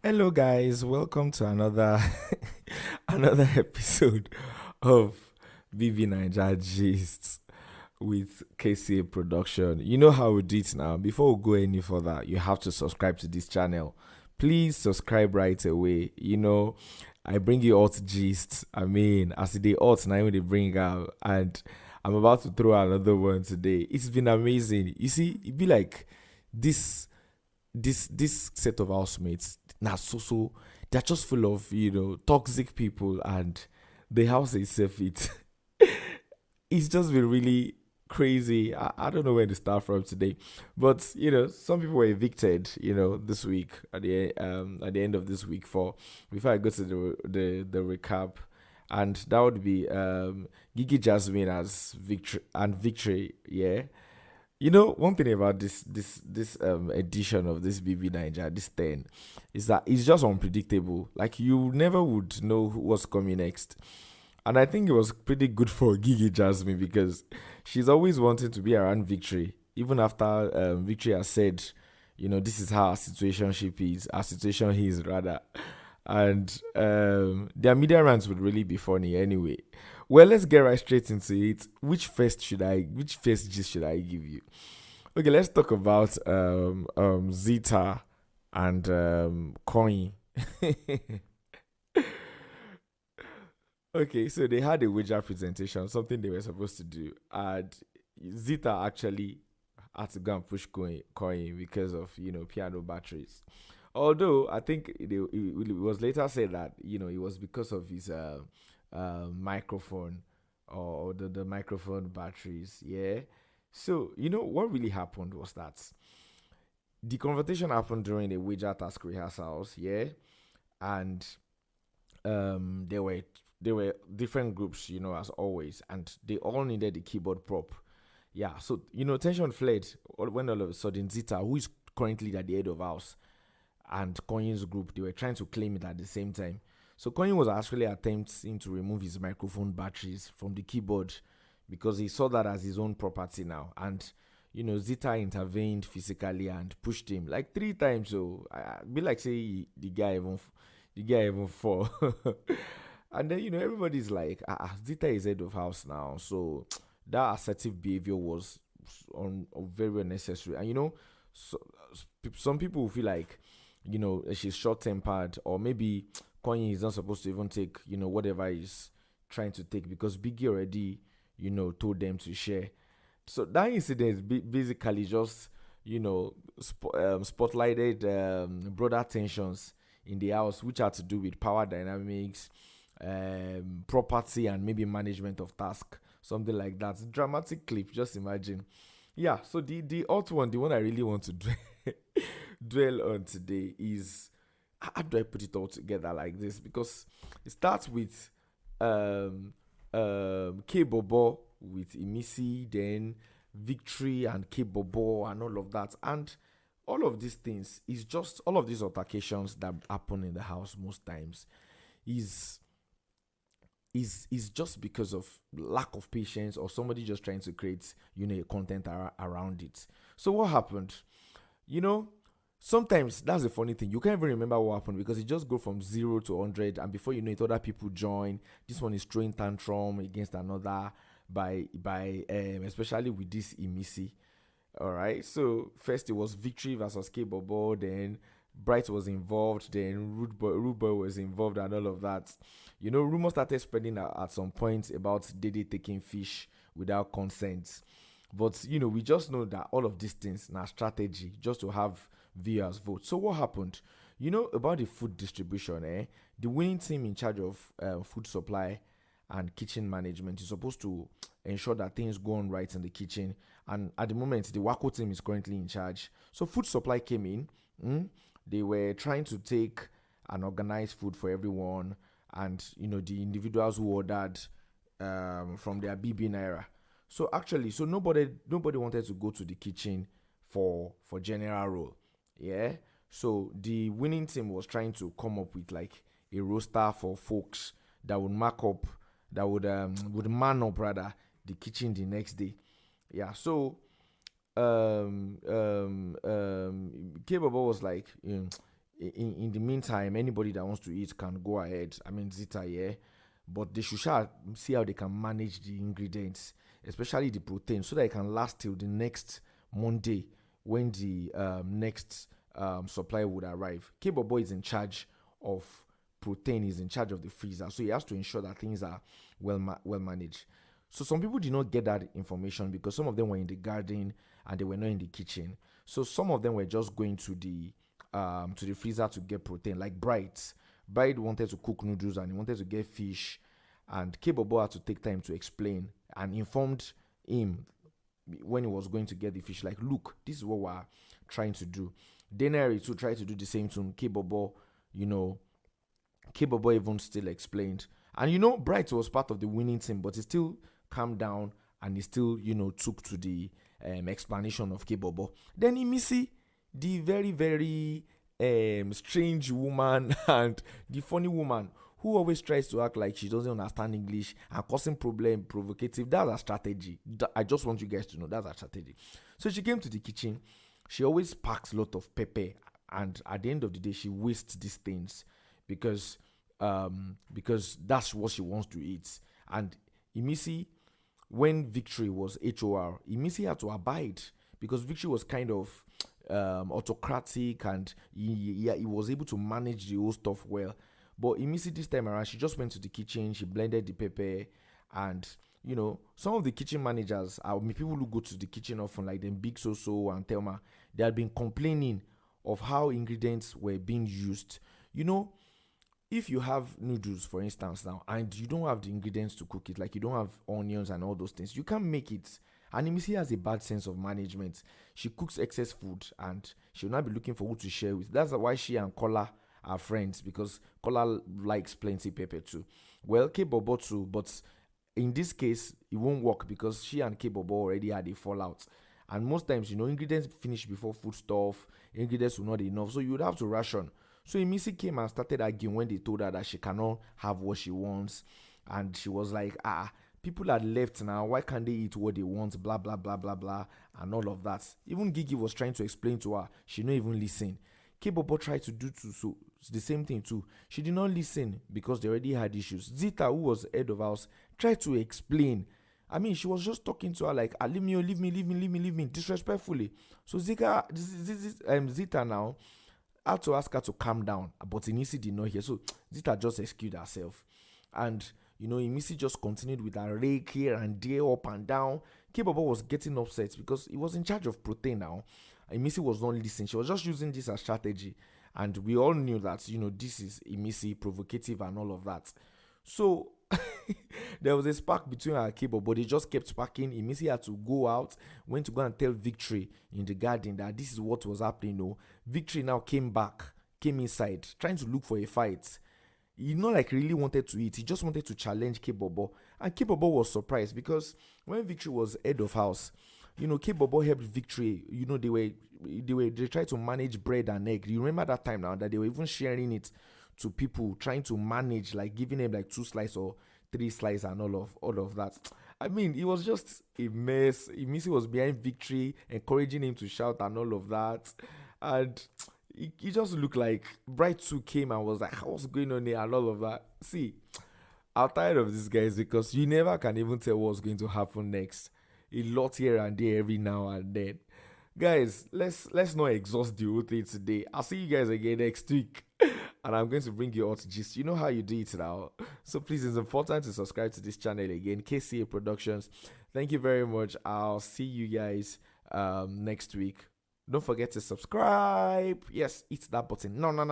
Hello guys, welcome to another another episode of Bbnaija Gist with KCA Production. You know how we do it now. Before we go any further, you have to subscribe to this channel. Please subscribe right away. I bring you alt gist. As the alt now they bring out, and I'm about to throw another one today. It's been amazing. You see, it be like this this set of housemates now so they're just full of toxic people, and the house itself it's just been really crazy. I don't know where to start from today, but some people were evicted this week at the end of this week. For before I go to the recap, and that would be Gigi Jasmine as victory, yeah. One thing about this edition of this Bbnaija, this 10, is that it's just unpredictable. Like, you never would know what's coming next. And I think it was pretty good for Gigi Jasmine, because she's always wanted to be around Victory, even after Victory has said, this is how our situation is rather. And their media rants would really be funny anyway. Well, let's get right straight into it. Which first gist should I give you? Okay, let's talk about Zeta and Coin. Okay, so they had a wager presentation, something they were supposed to do, and Zeta actually had to go and push coin because of piano batteries. Although I think it was later said that it was because of his microphone, or the microphone batteries. Yeah. So what really happened was that the conversation happened during the wager task rehearsals. Yeah, and there were different groups, as always, and they all needed the keyboard prop. Yeah, so tension fled when all of a sudden Zita, who is currently at the head of house, and Coin's group, they were trying to claim it at the same time. So Coin was actually attempting to remove his microphone batteries from the keyboard, because he saw that as his own property now. And Zita intervened physically and pushed him like 3 times. So I be like, say the guy even fall. And then everybody's like, Zita is head of house now, so that assertive behavior was very unnecessary. And so, some people will feel like she's short tempered, or maybe Kanye is not supposed to even take whatever he's trying to take, because Biggie already told them to share. So that incident basically just spotlighted broader tensions in the house, which had to do with power dynamics, property, and maybe management of task, something like that. Dramatic clip, just imagine. Yeah, so the alt one, the one I really want to dwell on today is, how do I put it all together like this? Because it starts with K Bobo with Imisi, then Victory and K Bobo and all of that. And all of these things is just, all of these altercations that happen in the house most times is is just because of lack of patience, or somebody just trying to create a content around it. So what happened? you know Sometimes that's the funny thing, you can't even remember what happened, because it just go from 0 to 100, and before you know it, other people join. This one is throwing tantrum against another, by especially with this Imisi. All right. So first it was Victory versus K Bobo, then Bright was involved, then Rude Boy was involved, and all of that. Rumors started spreading at some point about Dede taking fish without consent. But we just know that all of these things now strategy, just to have viewers vote. So what happened? About the food distribution, the winning team in charge of food supply and kitchen management is supposed to ensure that things go on right in the kitchen. And at the moment, the Wako team is currently in charge. So food supply came in. They were trying to take and organize food for everyone, and the individuals who ordered from their Bbnaija. So actually, nobody wanted to go to the kitchen for general role. Yeah. So the winning team was trying to come up with like a roster for folks that would mark up, that would man up rather the kitchen the next day. Yeah. So K Baba was like, in the meantime, anybody that wants to eat can go ahead. I mean, Zita, yeah, but they should see how they can manage the ingredients, especially the protein, so that it can last till the next Monday when the next supply would arrive. Boy is in charge of protein, is in charge of the freezer, so he has to ensure that things are well managed. So some people did not get that information because some of them were in the garden and they were not in the kitchen. So some of them were just going to the freezer to get protein, like Bright. Bright wanted to cook noodles and he wanted to get fish, and Bobo had to take time to explain and informed him when he was going to get the fish, like, look, this is what we're trying to do. Denary too tried to do the same to Bobo, you know. Bobo even still explained, and Bright was part of the winning team, but he still calmed down and he still took to the explanation of Bobo. Then Imisi, the very very strange woman and the funny woman who always tries to act like she doesn't understand English and causing problem, provocative. That's her strategy. I just want you guys to know that's her strategy. So she came to the kitchen. She always packs a lot of pepper, and at the end of the day, she wastes these things because that's what she wants to eat. And Imisi, when Victory was HOR, Imisi had to abide because Victory was kind of autocratic, and he was able to manage the whole stuff well. But Imisi this time around, she just went to the kitchen, she blended the pepper, and some of the kitchen managers, people who go to the kitchen often, like them Big So and Thelma, they had been complaining of how ingredients were being used. If you have noodles, for instance, now, and you don't have the ingredients to cook it, like you don't have onions and all those things, you can't make it. And Imisi has a bad sense of management. She cooks excess food and she'll not be looking for who to share with. That's why she and Kola are friends, because Kola likes plenty pepper too. Well, Bobo too, but in this case, it won't work because she and Bobo already had a fallout. And most times, ingredients finish before food stuff, ingredients were not enough, so you would have to ration. So Imisi came and started arguing when they told her that she cannot have what she wants. And she was like, people are left now, why can't they eat what they want, blah, blah, blah, blah, blah, and all of that. Even Gigi was trying to explain to her. She didn't even listen. Bobo tried to do so the same thing too. She did not listen because they already had issues. Zita, who was head of house, tried to explain. I mean, she was just talking to her like, leave me, disrespectfully. So Zita now had to ask her to calm down, but Imisi did not hear. So Zita just excused herself. And, Imisi just continued with her rake here and there, up and down. Bobo was getting upset because he was in charge of protein now. Imisi was not listening. She was just using this as strategy. And we all knew that, this is Imisi, provocative and all of that. So there was a spark between her and Bobo, but they just kept sparking. Imisi had to go out, went to go and tell Victory in the garden that this is what was happening. Victory now came inside, trying to look for a fight. He not like really wanted to eat. He just wanted to challenge Bobo. And Bobo was surprised because when Victory was head of house, Bobo helped Victory. They tried to manage bread and egg. You remember that time now that they were even sharing it to people, trying to manage, like giving them like 2 slices or 3 slices and all of that. I mean, it was just a mess. Imisi was behind Victory, encouraging him to shout and all of that. And it just looked like Bright 2 came and was like, what's going on here and all of that. See, I'm tired of these guys because you never can even tell what's going to happen next. A lot here and there every now and then. Guys, let's not exhaust the whole thing today. I'll see you guys again next week. And I'm going to bring you all to gist. You know how you do it now. So please, it's important to subscribe to this channel again. KCA Productions. Thank you very much. I'll see you guys next week. Don't forget to subscribe. Yes, hit that button. No.